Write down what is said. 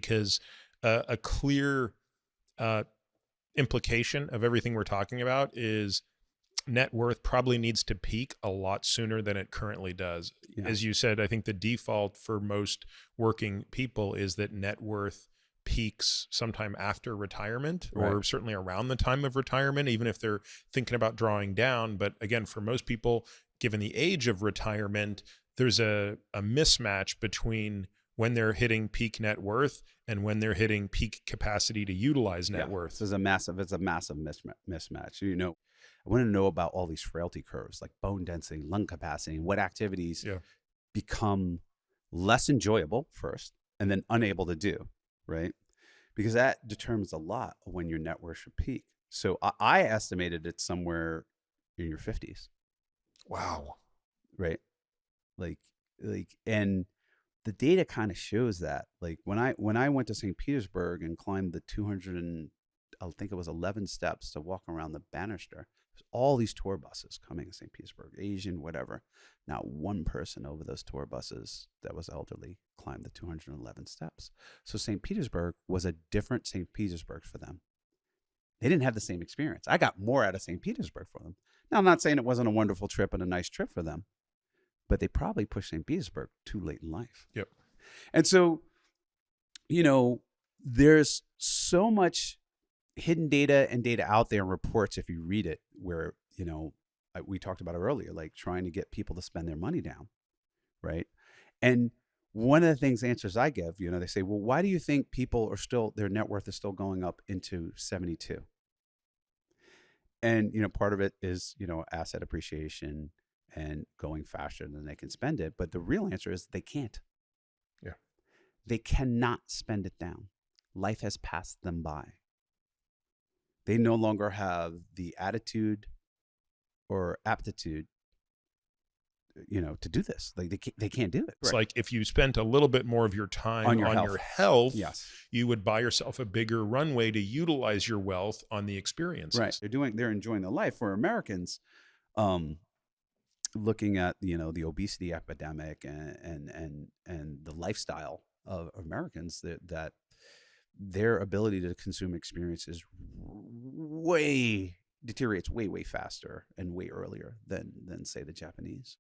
because a clear uh, implication of everything we're talking about is net worth probably needs to peak a lot sooner than it currently does. Yeah. As you said, I think the default for most working people is that net worth peaks sometime after retirement, Right. or certainly around the time of retirement, even if they're thinking about drawing down. But again, for most people, given the age of retirement, there's a mismatch between when they're hitting peak net worth and when they're hitting peak capacity to utilize net Yeah. worth. It's a massive mismatch. I want to know about all these frailty curves like bone density, lung capacity, and what activities Yeah. become less enjoyable first and then unable to do, right? Because that determines a lot of when your net worth should peak. So I estimated it somewhere in your 50s, Wow. right? Like, and the data kind of shows that. Like when I went to St. Petersburg and climbed the 200 and I think it was 11 steps to walk around the banister, there's all these tour buses coming to St. Petersburg, Asian, whatever. Not one person over those tour buses that was elderly climbed the 211 steps. So St. Petersburg was a different St. Petersburg for them. They didn't have the same experience. I got more out of St. Petersburg for them. Now, I'm not saying it wasn't a wonderful trip and a nice trip for them, but they probably pushed St. Petersburg too late in life. Yep. And so, there's so much hidden data and data out there and reports if you read it where, we talked about it earlier, like trying to get people to spend their money down, right? And one of the answers I give, they say, well, why do you think people are still, their net worth is still going up into 72? And, part of it is, asset appreciation and going faster than they can spend it. But the real answer is they can't. Yeah. They cannot spend it down. Life has passed them by. They no longer have the attitude or aptitude, to do this. Like they can't do it. It's Right. like if you spent a little bit more of your time On your on health. your health, Yes. you would buy yourself a bigger runway to utilize your wealth on the experiences. Right. They're enjoying their life. For Americans, looking at, the obesity epidemic and the lifestyle of Americans, that their ability to consume experiences deteriorates way faster and way earlier than say the Japanese.